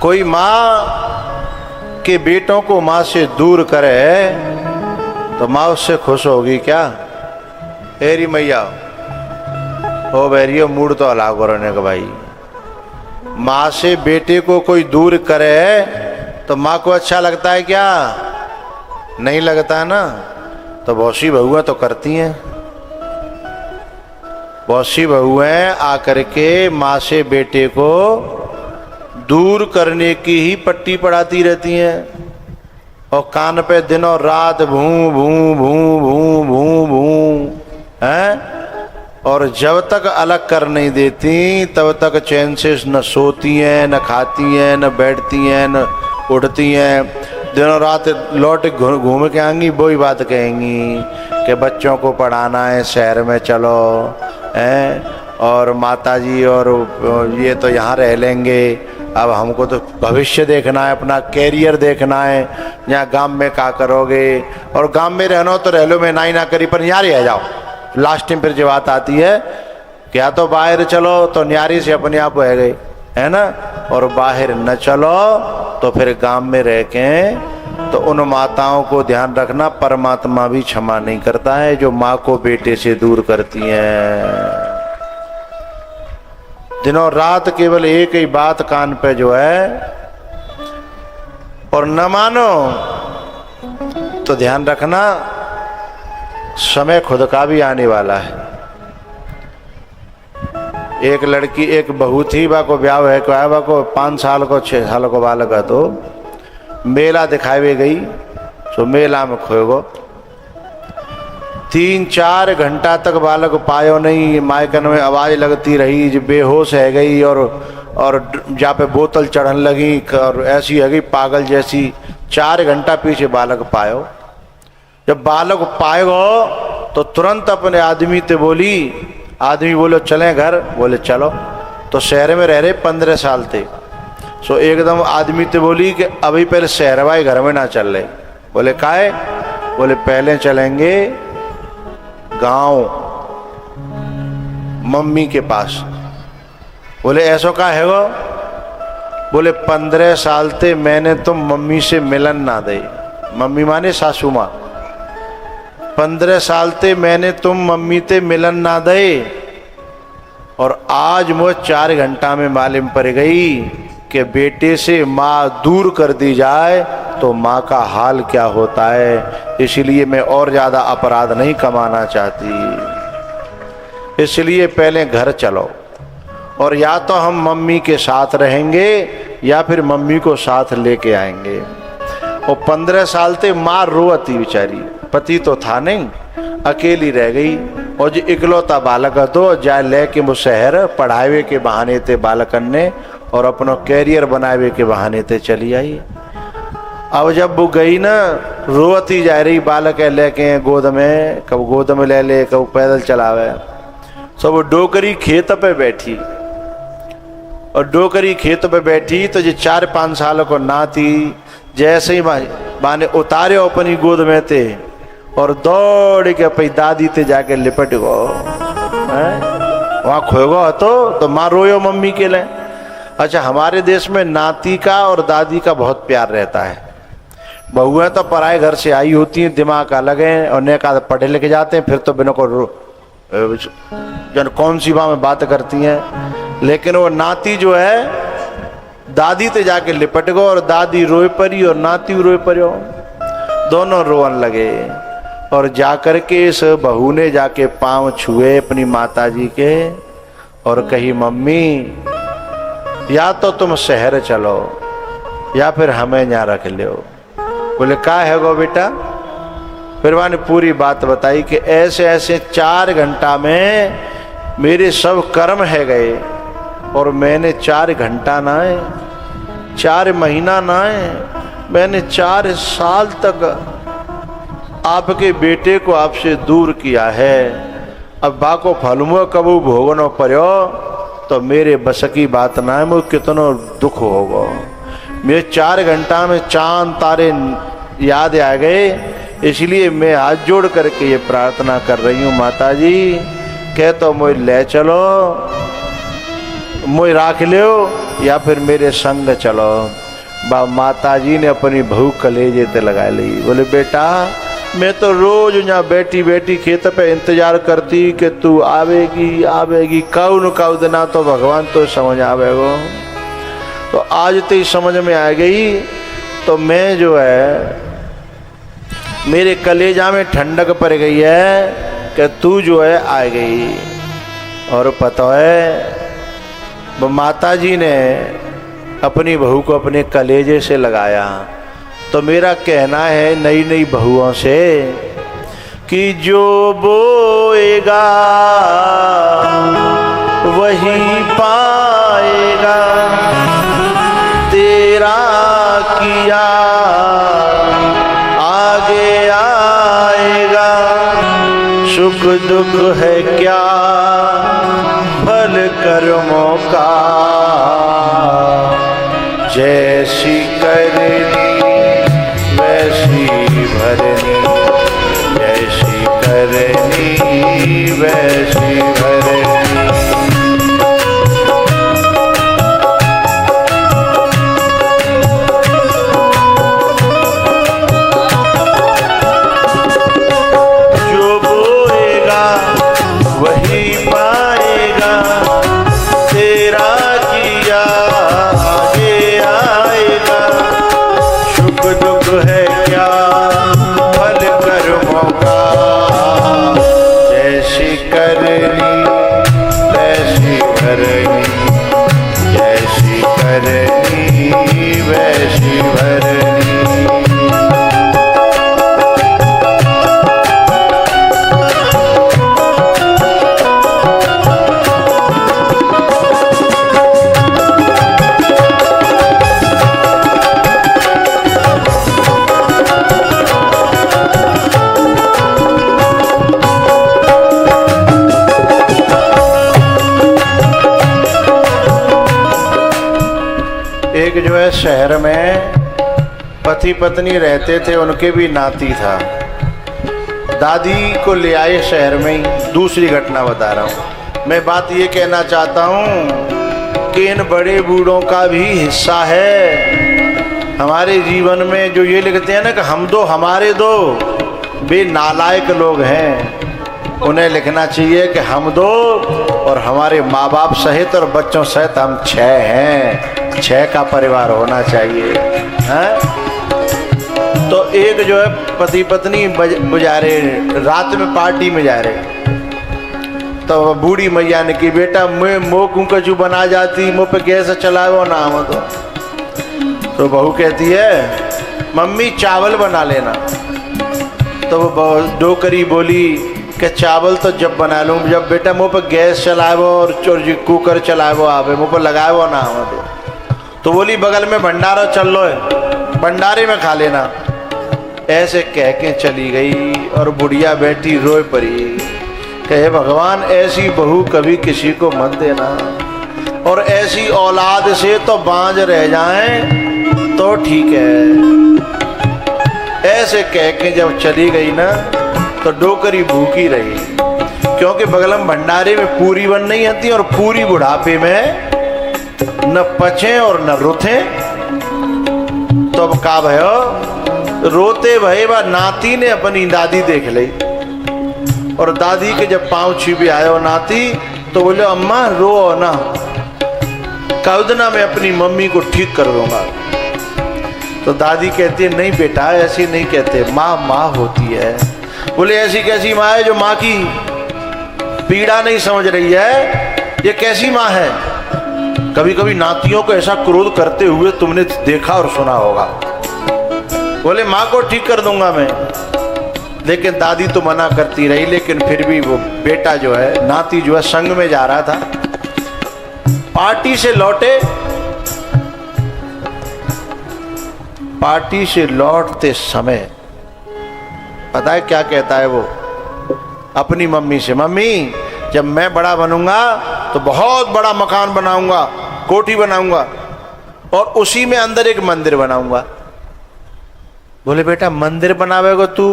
कोई माँ के बेटों को माँ से दूर करे तो माँ उससे खुश होगी क्या? हेरी मैया ओ बैरियो मूड तो अलाग रहने का भाई। माँ से बेटे को कोई दूर करे तो माँ को अच्छा लगता है क्या? नहीं लगता है ना। तो बहुत सी बहुएं तो करती हैं, बहुत सी बहुएं आकर के माँ से बेटे को दूर करने की ही पट्टी पढ़ाती रहती हैं और कान पे दिनों रात भूं भूं भूं भूं भूं भूं हैं। और जब तक अलग कर नहीं देती तब तक चैन से न सोती हैं, न खाती हैं, न बैठती हैं, न उठती हैं। दिनों रात लौट घूम के आएंगी, वही बात कहेंगी कि बच्चों को पढ़ाना है, शहर में चलो हैं, और माताजी और ये तो यहाँ रह लेंगे, अब हमको तो भविष्य देखना है, अपना कैरियर देखना है। यहाँ गांव में क्या करोगे? और गांव में रहना तो रह लो, मैं ना करी, पर यहाँ रह जाओ। लास्ट टाइम फिर जो बात आती है क्या तो बाहर चलो तो न्यारी से अपने आप रह गए, है ना। और बाहर न चलो तो फिर गांव में रह के तो उन माताओं को ध्यान रखना, परमात्मा भी क्षमा नहीं करता है जो माँ को बेटे से दूर करती हैं। दिनों रात केवल एक ही बात कान पे जो है, और न मानो तो ध्यान रखना समय खुद का भी आने वाला है। एक लड़की, एक बहू थी, बा को ब्याह है, बा को 5 साल को 6 साल को बालक है, तो मेला दिखावे गई, तो मेला में खोए गो 3-4 घंटा तक बालक पायो नहीं। मायकन में आवाज लगती रही, जो बेहोश है गई, और जहाँ पे बोतल चढ़न लगी और ऐसी है गई पागल जैसी। 4 घंटा पीछे बालक पायो। जब बालक पाएगो तो तुरंत अपने आदमी ते बोली, आदमी बोलो चलें घर, बोले चलो। तो शहर में रह रहे 15 साल थे, सो एकदम आदमी ते बोली कि अभी पहले शहर वाले घर में ना चल रहे। बोले काहे? बोले पहले चलेंगे गांव मम्मी के पास। बोले ऐसा का है वो? बोले 15 साल थे मैंने तो मम्मी से मिलन ना दे। मम्मी माने सासू माँ। 15 साल थे मैंने तुम मम्मी ते मिलन ना दे, और आज मुझे 4 घंटा में मालूम पड़ गई कि बेटे से माँ दूर कर दी जाए तो माँ का हाल क्या होता है। इसलिए मैं और ज़्यादा अपराध नहीं कमाना चाहती, इसलिए पहले घर चलो, और या तो हम मम्मी के साथ रहेंगे या फिर मम्मी को साथ लेके आएंगे। और 15 साल थे माँ रोती बेचारी, पति तो था नहीं, अकेली रह गई। और जो इकलौता बालक तो जाए लेके वो शहर पढ़ावे के बहाने थे बालकन ने, और अपना कैरियर बनावे के बहाने थे चली आई। अब जब वो गई ना, रोती जा रही, बालक है लेके गोद में, कब गोद में ले ले, कब पैदल चलावे। सब डोकरी खेत पे बैठी, और डोकरी खेत पे बैठी तो जो 4-5 साल को नाती जैसे ही माने उतारे अपनी गोद में थे, और दौड़ के अपनी दादी ते जाके लिपट गो, वहाँ खो गो तो माँ रोयो मम्मी के लिए। अच्छा, हमारे देश में नाती का और दादी का बहुत प्यार रहता है। बहुएं तो पराए घर से आई होती हैं, दिमाग अलग है, और नेका पढ़े लिखे जाते हैं, फिर तो बिना को जन कौन सी बात में बात करती हैं। लेकिन वो नाती जो है दादी ते जाके लिपट गो, और दादी रोए परी और नाती रोए पड़ो, दोनों रोवन लगे। और जाकर के इस बहू ने जाके पांव छुए अपनी माताजी के और कही, मम्मी या तो तुम शहर चलो या फिर हमें यहाँ रख लो। बोले का है गो बेटा? फिर मैंने पूरी बात बताई कि ऐसे ऐसे 4 घंटा में मेरे सब कर्म है गए, और मैंने 4 घंटा ना है, 4 महीना ना है, मैंने 4 साल तक आपके बेटे को आपसे दूर किया है। अब बाको फलमो कबू भोगनो पर्यो तो मेरे बस की बात ना है, मुझे कितनो दुख होगा। मेरे 4 घंटा में चांद तारे याद आ गए, इसलिए मैं हाथ जोड़ करके ये प्रार्थना कर रही हूँ, माता जी कह तो मुझे ले चलो, मुझे राख लो, या फिर मेरे संग चलो। माता जी ने अपनी बहू कलेजे ते लगा ली। बोले बेटा मैं तो रोज यहाँ बैठी बैठी खेत पे इंतजार करती कि तू आवेगी आवेगी, कौन कौ देना तो भगवान तो समझ आवेगो। तो आज तो समझ में आ गई। तो मैं जो है मेरे कलेजा में ठंडक पड़ गई है कि तू जो है आ गई। और पता है वो माता जी ने अपनी बहू को अपने कलेजे से लगाया। तो मेरा कहना है नई नई बहुओं से कि जो बोएगा वही पाएगा, तेरा किया आगे आएगा। सुख दुख है क्या फल कर्मों का, जैसी करनी वैसी भरनी, जैसी करनी वैसी भरनी। जो बोएगा वही पाएगा, तेरा किया आगे आएगा। सुख दुख है क्या फल कर्मों का, जैसी करनी वैसी भरनी, जैसी करनी वैसी भरनी। एक जो है शहर में पति पत्नी रहते थे, उनके भी नाती था। दादी को ले आए शहर में ही। दूसरी घटना बता रहा हूँ। मैं बात ये कहना चाहता हूँ कि इन बड़े बूढ़ों का भी हिस्सा है हमारे जीवन में। जो ये लिखते हैं ना कि हम दो हमारे दो, वे नालायक लोग हैं। उन्हें लिखना चाहिए कि हम दो और हमारे माँ बाप सहित और बच्चों सहित हम 6 हैं। 6 का परिवार होना चाहिए, हैं? तो एक जो है पति पत्नी जा रहे, रात में पार्टी में जा रहे। तो बूढ़ी मैया ने की बेटा मैं मोकू कचू बना जाती, मुँह पे गैस चलाओ ना हम। तो बहू कहती है मम्मी चावल बना लेना। तो वो डोकरी बोली कि चावल तो जब बना लूँ जब बेटा मुँह पर गैस चलाओ और कुकर चलाओ, आप मुँह पर लगाओ ना हम। तो बोली बगल में भंडारा चल लो है, भंडारे में खा लेना। ऐसे कह के चली गई और बुढ़िया बैठी रोए पड़ी। कहे भगवान ऐसी बहू कभी किसी को मत देना, और ऐसी औलाद से तो बांझ रह जाएं तो ठीक है। ऐसे कह के जब चली गई ना तो डोकरी भूखी रही, क्योंकि बगल में भंडारे में पूरी बन नहीं आती, और पूरी बुढ़ापे में न पचे और न रुथे। तो अब का भयो रोते भये बा नाती ने अपनी दादी देख ली। और दादी के जब पाँव छिपे आयो नाती तो बोले अम्मा रो ना, कौदना मैं अपनी मम्मी को ठीक कर दूंगा। तो दादी कहती है नहीं बेटा ऐसी नहीं कहते, माँ माँ होती है। बोले ऐसी कैसी माँ है जो माँ की पीड़ा नहीं समझ रही है, ये कैसी माँ है? कभी कभी नातियों को ऐसा क्रोध करते हुए तुमने देखा और सुना होगा। बोले माँ को ठीक कर दूंगा मैं, लेकिन दादी तो मना करती रही। लेकिन फिर भी वो बेटा जो है नाती जो है संग में जा रहा था। पार्टी से लौटे, पार्टी से लौटते समय पता है क्या कहता है वो अपनी मम्मी से, मम्मी जब मैं बड़ा बनूंगा तो बहुत बड़ा मकान बनाऊंगा, कोठी बनाऊंगा और उसी में अंदर एक मंदिर बनाऊंगा। बोले बेटा मंदिर बनावेगा तू?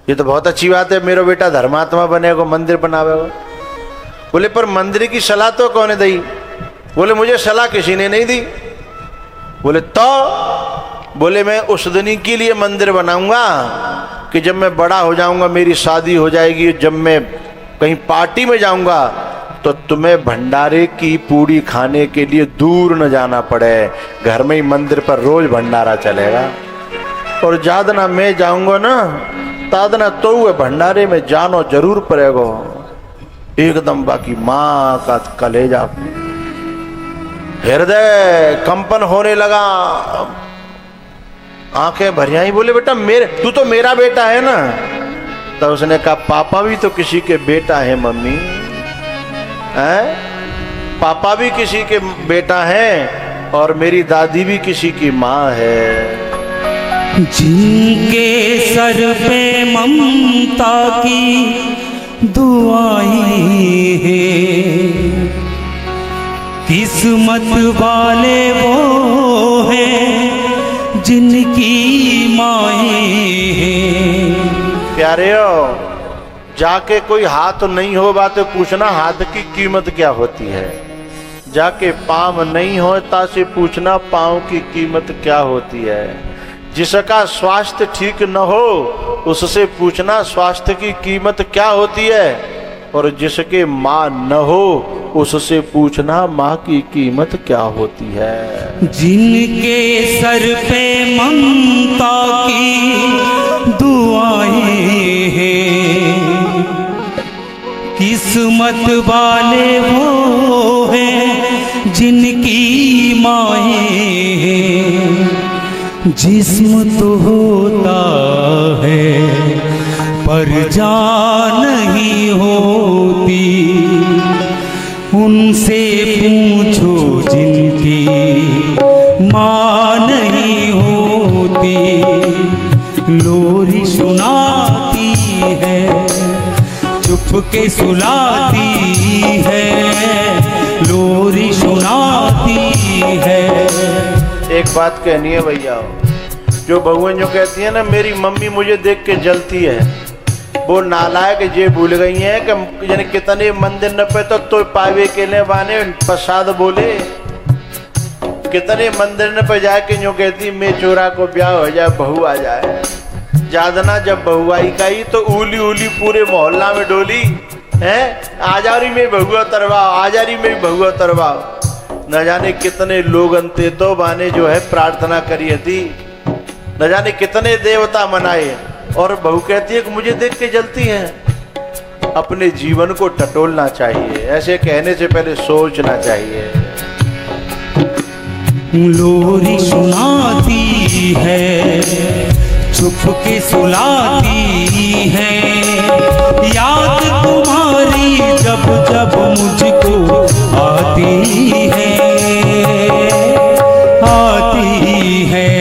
ये तो बहुत अच्छी बात है, मेरा बेटा धर्मात्मा बनेगा, मंदिर बनावेगा। बोले पर मंदिर की सलाह तो कौन दी? बोले मुझे सलाह किसी ने नहीं दी। बोले तो बोले मैं उस दिन के लिए मंदिर बनाऊंगा कि जब मैं बड़ा हो जाऊंगा, मेरी शादी हो जाएगी, जब मैं कहीं पार्टी में जाऊंगा तो तुम्हें भंडारे की पूड़ी खाने के लिए दूर न जाना पड़े, घर में ही मंदिर पर रोज भंडारा चलेगा। और जादना मैं जाऊंगा ना तादना तो हुए भंडारे में जानो जरूर पड़ेगो। एकदम बाकी माँ का कलेजा, हृदय कंपन होने लगा, आंखें भरिया ही। बोले बेटा मेरे, तू तो मेरा बेटा है ना। तो उसने कहा पापा भी तो किसी के बेटा है मम्मी, है पापा भी किसी के बेटा है और मेरी दादी भी किसी की माँ है। जिनके सर पे ममता की दुआएं हैं, किस्मत वाले वो हैं जिनकी माएं हैं। प्यारे हो, जाके कोई हाथ नहीं हो बात पूछना हाथ की कीमत क्या होती है। जाके पाँव नहीं हो तासे पूछना पाँव की कीमत क्या होती है। जिसका स्वास्थ्य ठीक न हो उससे पूछना स्वास्थ्य की कीमत क्या होती है। और जिसके माँ न हो उससे पूछना माँ की कीमत क्या होती है। जिनके सर पे ममता की दुआएं हैं, किस्मत वाले वो हैं जिनकी माएं हैं। जिस्म तो होता है पर जान नहीं होती, उनसे पूछो जिनकी माँ नहीं होती। लोरी सुनाती है चुप के सुलाती है, लोरी सुनाती है। एक बात कहनी है भैया, जो बहुएं जो कहती है ना मेरी मम्मी मुझे देख के जलती है, वो नालायक ये भूल गई हैं कि यानी कितने मंदिर न पे तो पावे के लिए बाने प्रसाद बोले। कितने मंदिर न पे जाके जो कहती मैं चोरा को ब्याह हो जाए बहू आ जाए। जादना जब बहू आई का ही तो उली उली पूरे मोहल्ला में डोली है, आजारी में बहुआ तरवाओ, आजारी में बहुआ तरवाओ। न जाने कितने लोग अंते तो बाने जो है प्रार्थना करी थी, न जाने कितने देवता मनाए। और बहू कहती है कि मुझे देख के जलती है। अपने जीवन को टटोलना चाहिए, ऐसे कहने से पहले सोचना चाहिए। लोरी सुनाती है चुप के सुलाती है, याद तुम्हारी जब जब मुझको आती है, आती है।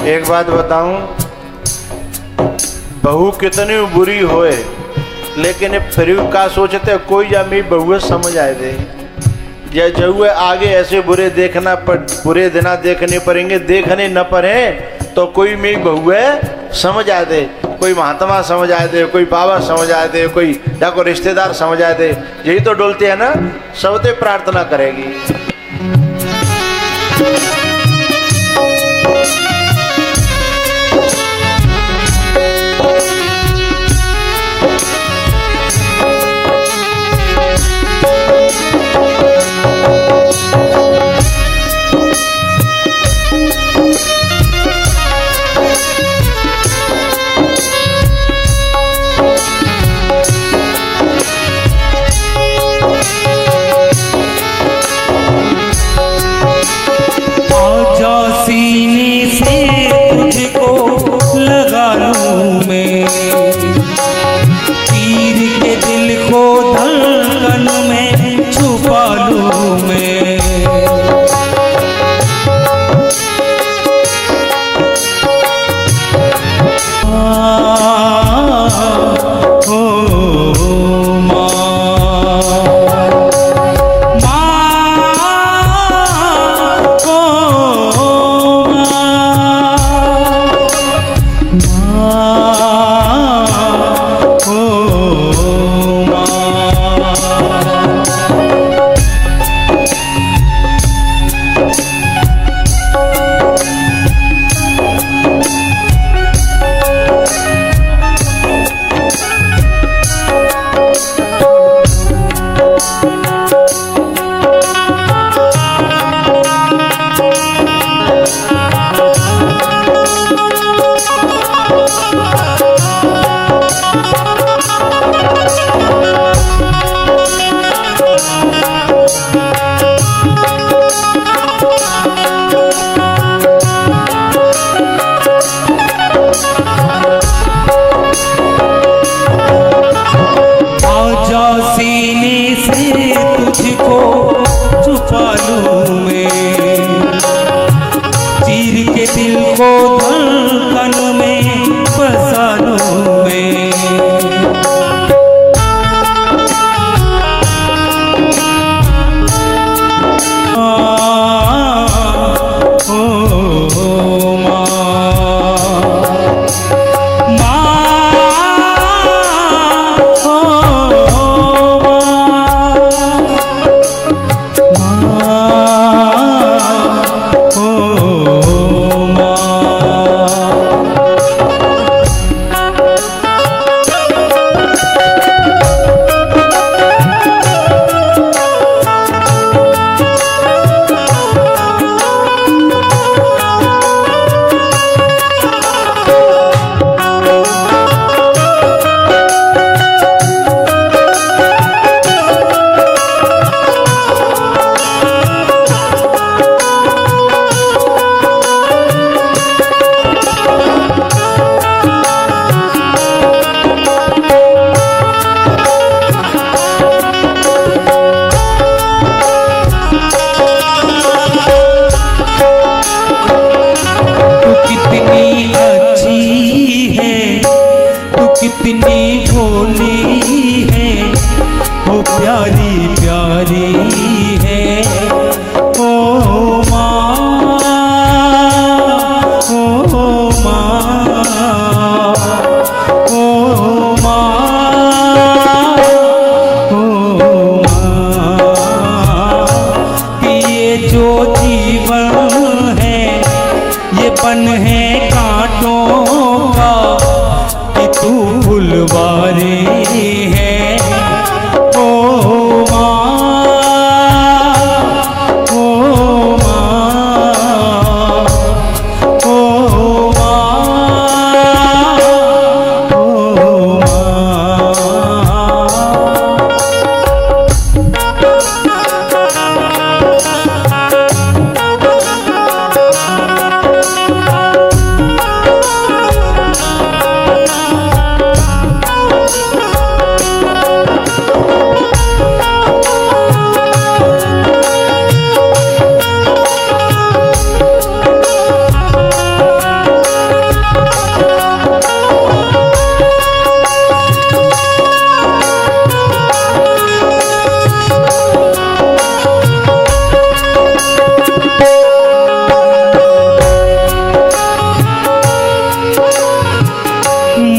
एक बात बताऊं, बहू कितनी बुरी होए लेकिन फिर का सोचते कोई या मेरी बहू समझ आए दे। या जहुए आगे ऐसे बुरे देखना बुरे दिना देखने पड़ेंगे, देखने न पड़े तो कोई मेरी बहू है समझ आए दे, कोई महात्मा समझ आए दे, कोई बाबा समझ आए दे, कोई या कोई रिश्तेदार समझ आए दे। यही तो डोलते हैं ना, सबते प्रार्थना करेगी। तुम्हारे हैं। ओ माँ, ओ माँ, ओ माँ, ओ माँ।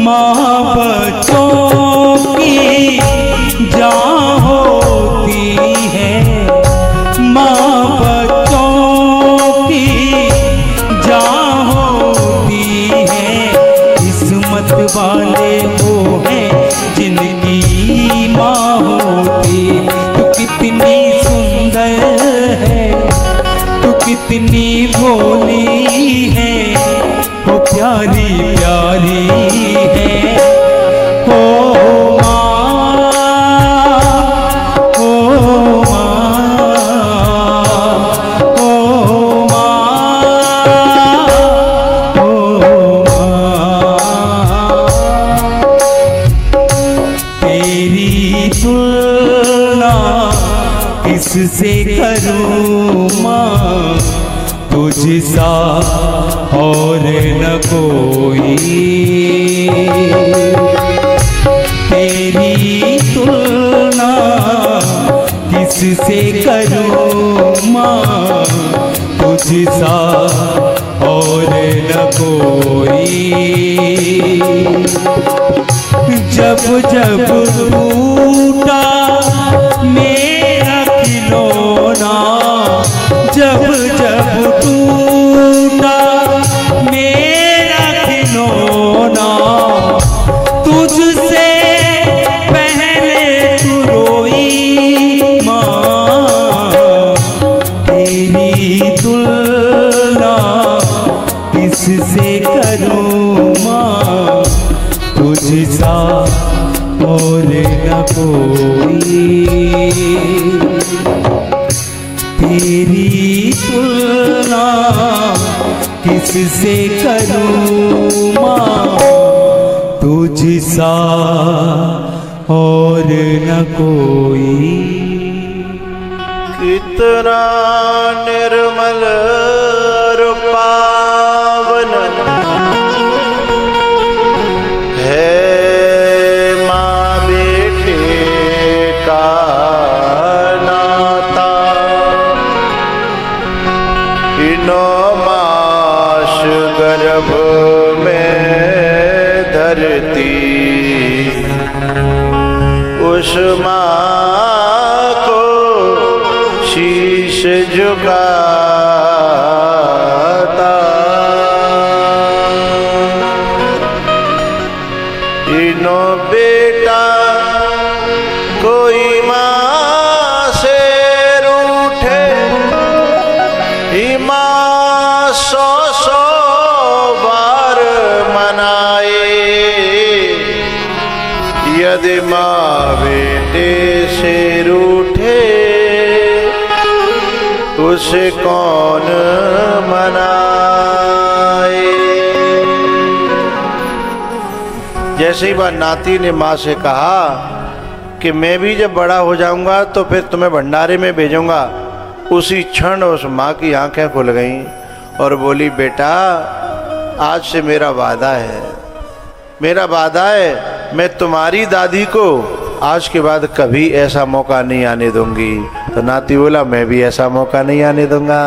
माँ बच्चों की जान होती है, माँ बच्चों की जान होती है। किस्मत वाले वो हैं जिनकी माँ होती। तू कितनी सुंदर है, तू कितनी भोली है, वो प्यारी प्यारी है। ओ माँ, ओ माँ, ओ माँ, ओ माँ। तेरी तुलना किससे करूँ माँ, तुझसा और न कोई। तेरी तुलना किससे करूँ माँ, तुझसा और न कोई। जब जब टूटा मेरा खिलौना, जब जब टूटा मेरा खिलौना, तुझसे पहले तू रोई माँ। तेरी तुलना किससे करूँ माँ, तुझसा और न कोई। तेरी तुलना किससे करूँ माँ, तुझसा और न कोई। कितना निर्मल और पावन है माँ बेटे का नाता। तीनों मास गर्भ में धरती उस माँ को शीश झुकाता। तीनों बेटा कोई माँ से रूठे, माँ 100 बार मनाए। यदि माँ बेटे से रूठे उसे कौन मनाए। जैसे ही बार नाती ने माँ से कहा कि मैं भी जब बड़ा हो जाऊंगा तो फिर तुम्हें भंडारे में भेजूंगा, उसी क्षण उस माँ की आंखें खुल गईं और बोली, बेटा आज से मेरा वादा है, मेरा वादा है, मैं तुम्हारी दादी को आज के बाद कभी ऐसा मौका नहीं आने दूंगी। तो नाती बोला, मैं भी ऐसा मौका नहीं आने दूंगा।